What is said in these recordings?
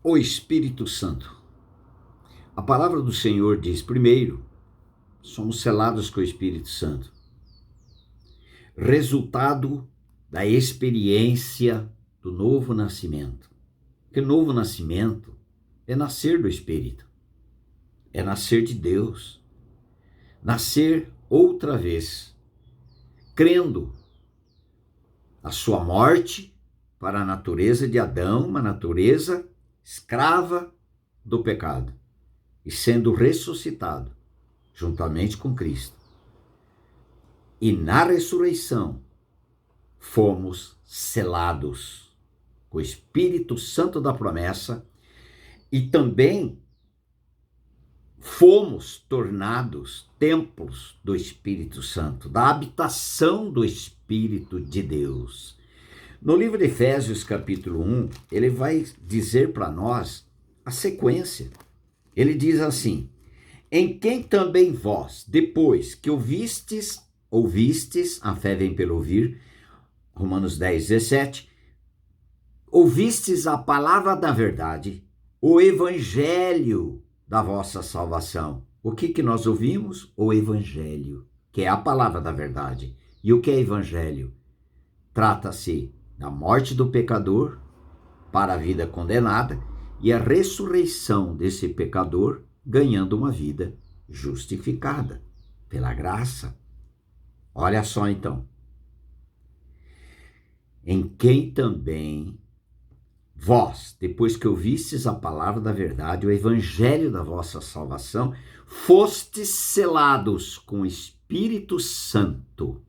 O Espírito Santo. A palavra do Senhor diz, primeiro, somos selados com o Espírito Santo. Resultado da experiência do novo nascimento. Porque novo nascimento é nascer do Espírito. É nascer de Deus. Nascer outra vez. Crendo a sua morte para a natureza de Adão, uma natureza escrava do pecado. E sendo ressuscitado juntamente com Cristo. E na ressurreição fomos selados com o Espírito Santo da promessa e também fomos tornados templos do Espírito Santo, da habitação do Espírito de Deus. No livro de Efésios, capítulo 1, ele vai dizer para nós a sequência. Ele diz assim: em quem também vós, depois que ouvistes, a fé vem pelo ouvir, Romanos 10, 17, ouvistes a palavra da verdade, o evangelho da vossa salvação. O que nós ouvimos? O evangelho, que é a palavra da verdade. E o que é evangelho? Trata-se da morte do pecador para a vida condenada e a ressurreição desse pecador ganhando uma vida justificada pela graça. Olha só então. Em quem também vós, depois que ouvistes a palavra da verdade, o evangelho da vossa salvação, fostes selados com o Espírito Santo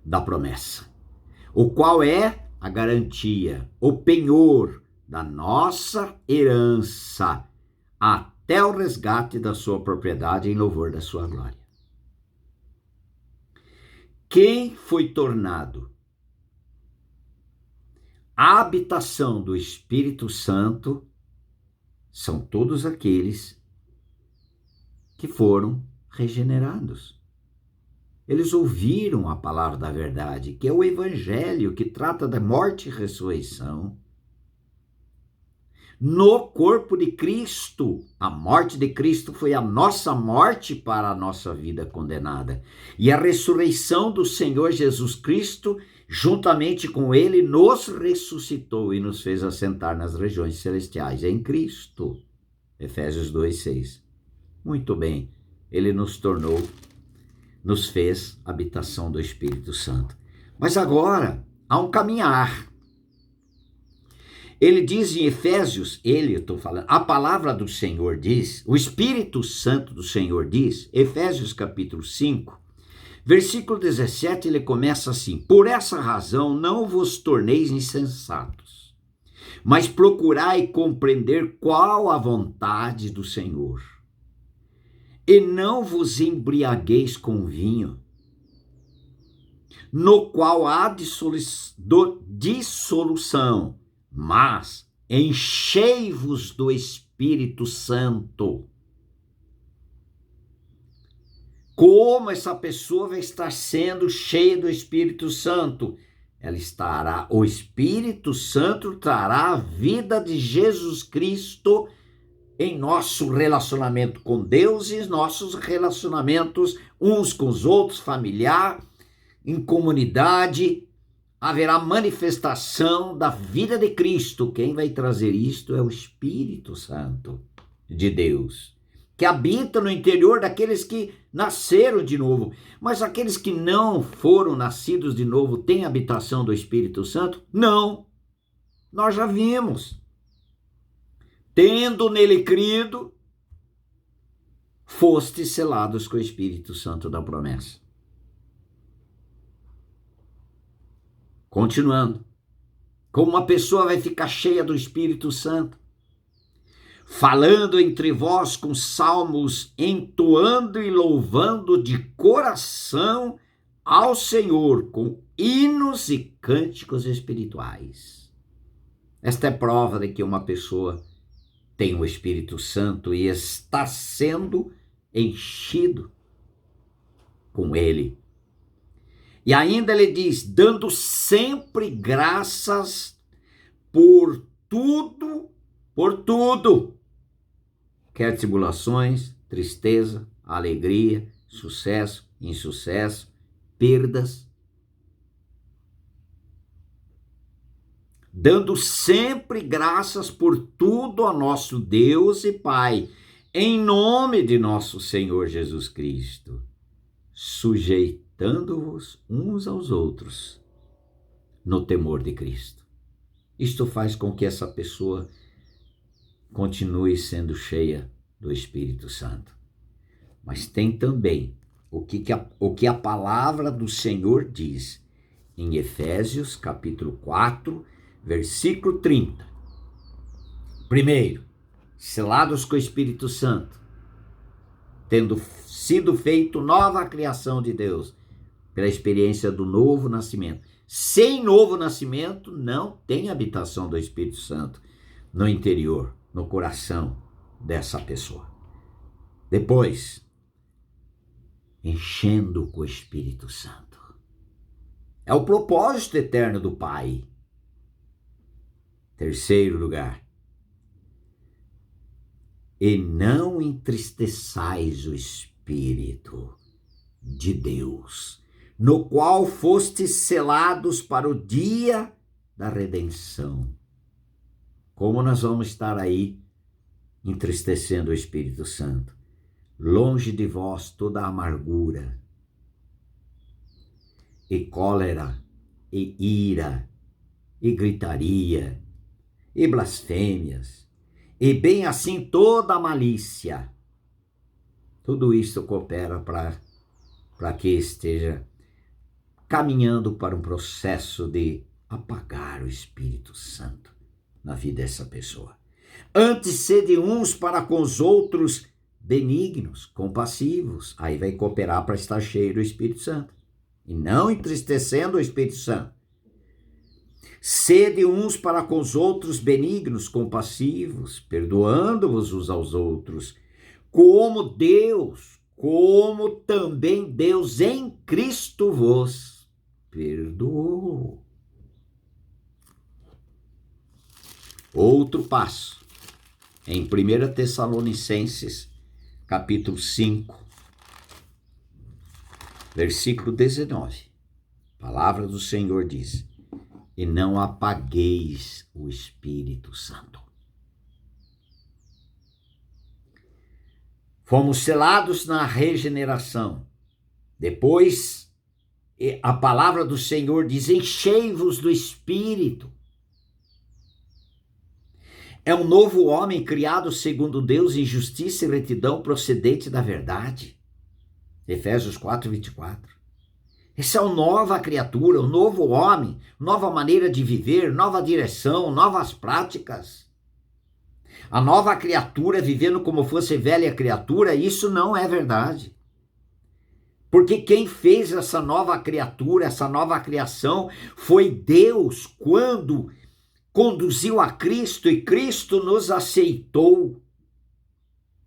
da promessa, o qual é a garantia, o penhor da nossa herança, até o resgate da sua propriedade em louvor da sua glória. Quem foi tornado a habitação do Espírito Santo são todos aqueles que foram regenerados. Eles ouviram a palavra da verdade, que é o evangelho que trata da morte e ressurreição. No corpo de Cristo, a morte de Cristo foi a nossa morte para a nossa vida condenada. E a ressurreição do Senhor Jesus Cristo, juntamente com ele, nos ressuscitou e nos fez assentar nas regiões celestiais em Cristo. Efésios 2, 6. Muito bem, ele nos fez habitação do Espírito Santo. Mas agora, há um caminhar. Ele diz em Efésios, a palavra do Senhor diz, o Espírito Santo do Senhor diz, Efésios capítulo 5, versículo 17, ele começa assim: por essa razão não vos torneis insensatos, mas procurai compreender qual a vontade do Senhor. E não vos embriagueis com vinho, no qual há dissolução, mas enchei-vos do Espírito Santo. Como essa pessoa vai estar sendo cheia do Espírito Santo? O Espírito Santo trará a vida de Jesus Cristo em nosso relacionamento com Deus e nossos relacionamentos uns com os outros, familiar, em comunidade. Haverá manifestação da vida de Cristo. Quem vai trazer isto é o Espírito Santo de Deus, que habita no interior daqueles que nasceram de novo. Mas aqueles que não foram nascidos de novo têm habitação do Espírito Santo? Não. Nós já vimos. Tendo nele crido, fostes selados com o Espírito Santo da promessa. Continuando. Como uma pessoa vai ficar cheia do Espírito Santo? Falando entre vós com salmos, entoando e louvando de coração ao Senhor, com hinos e cânticos espirituais. Esta é prova de que uma pessoa tem o Espírito Santo e está sendo enchido com ele. E ainda ele diz, dando sempre graças por tudo tudo, quer tribulações, tristeza, alegria, sucesso, insucesso, perdas, dando sempre graças por tudo a nosso Deus e Pai, em nome de nosso Senhor Jesus Cristo, sujeitando-vos uns aos outros no temor de Cristo. Isto faz com que essa pessoa continue sendo cheia do Espírito Santo. Mas tem também o que a palavra do Senhor diz em Efésios capítulo 4, versículo 30. Primeiro, selados com o Espírito Santo, tendo sido feito nova criação de Deus, pela experiência do novo nascimento. Sem novo nascimento, não tem habitação do Espírito Santo no interior, no coração dessa pessoa. Depois, enchendo com o Espírito Santo. É o propósito eterno do Pai. Terceiro lugar, e não entristeçais o Espírito de Deus, no qual fostes selados para o dia da redenção. Como nós vamos estar aí entristecendo o Espírito Santo? Longe de vós toda a amargura, e cólera, e ira, e gritaria, e blasfêmias, e bem assim toda a malícia. Tudo isso coopera para que esteja caminhando para um processo de apagar o Espírito Santo na vida dessa pessoa. Antes sede uns para com os outros benignos, compassivos. Aí vai cooperar para estar cheio do Espírito Santo. E não entristecendo o Espírito Santo. Sede uns para com os outros benignos, compassivos, perdoando-vos uns aos outros, como também Deus em Cristo vos perdoou. Outro passo, em 1 Tessalonicenses, capítulo 5, versículo 19, a palavra do Senhor diz: e não apagueis o Espírito Santo. Fomos selados na regeneração. Depois, a palavra do Senhor diz: enchei-vos do Espírito. É um novo homem criado segundo Deus em justiça e retidão procedente da verdade. Efésios 4, 24. Essa é uma nova criatura, um novo homem, nova maneira de viver, nova direção, novas práticas. A nova criatura vivendo como fosse velha criatura, isso não é verdade. Porque quem fez essa nova criatura, essa nova criação, foi Deus, quando conduziu a Cristo e Cristo nos aceitou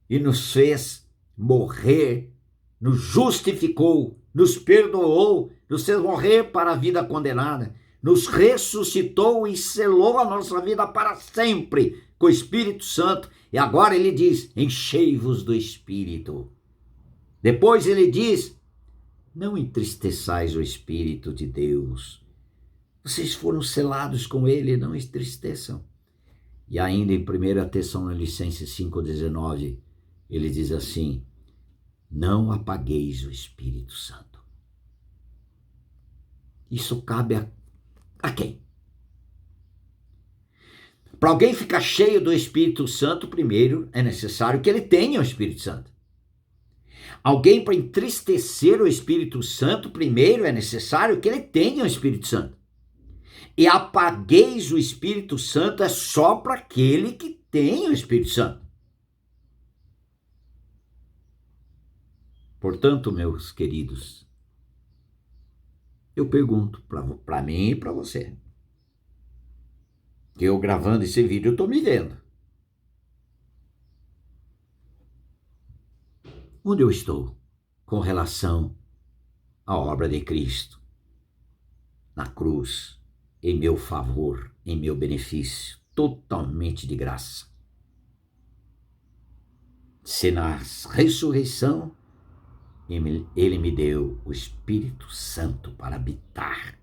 e nos fez morrer, nos justificou, nos perdoou, nos fez morrer para a vida condenada, nos ressuscitou e selou a nossa vida para sempre com o Espírito Santo. E agora ele diz: enchei-vos do Espírito. Depois ele diz: não entristeçais o Espírito de Deus. Vocês foram selados com ele, não entristeçam. E ainda em 1 Tessalonicenses 5,19, ele diz assim: não apagueis o Espírito Santo. Isso cabe a quem? Para alguém ficar cheio do Espírito Santo, primeiro é necessário que ele tenha o Espírito Santo. Alguém para entristecer o Espírito Santo, primeiro é necessário que ele tenha o Espírito Santo. E apagueis o Espírito Santo é só para aquele que tem o Espírito Santo. Portanto, meus queridos, eu pergunto para mim e para você, que eu gravando esse vídeo eu estou me vendo. Onde eu estou com relação à obra de Cristo na cruz, em meu favor, em meu benefício, totalmente de graça? se na ressurreição ele me deu o Espírito Santo para habitar,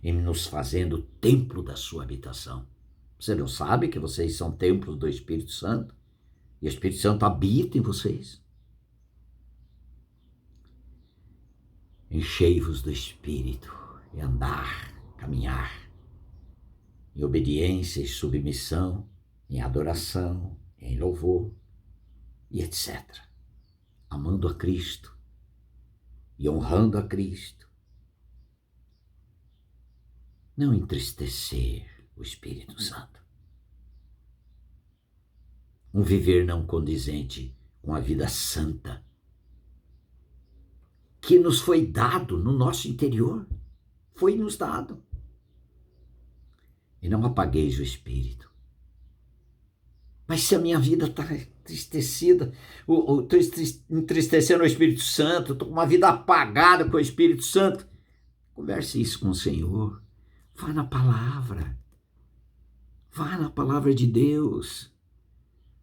em nos fazendo templo da sua habitação. Você não sabe que vocês são templos do Espírito Santo? E o Espírito Santo habita em vocês? Enchei-vos do Espírito e andar, caminhar, em obediência e submissão, em adoração, em louvor e etc. Amando a Cristo e honrando a Cristo. Não entristecer o Espírito Santo. Um viver não condizente com a vida santa que nos foi dado no nosso interior. Foi nos dado. E não apagueis o Espírito. Mas se a minha vida está entristecida, estou entristecendo o Espírito Santo, estou com uma vida apagada com o Espírito Santo, converse isso com o Senhor. Vá na palavra. Vá na palavra de Deus.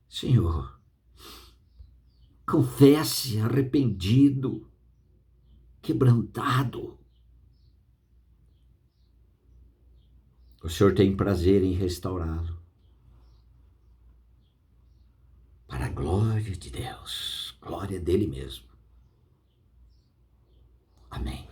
Senhor, confesse arrependido, quebrantado. O Senhor tem prazer em restaurá-lo. Para a glória de Deus, glória dele mesmo. Amém.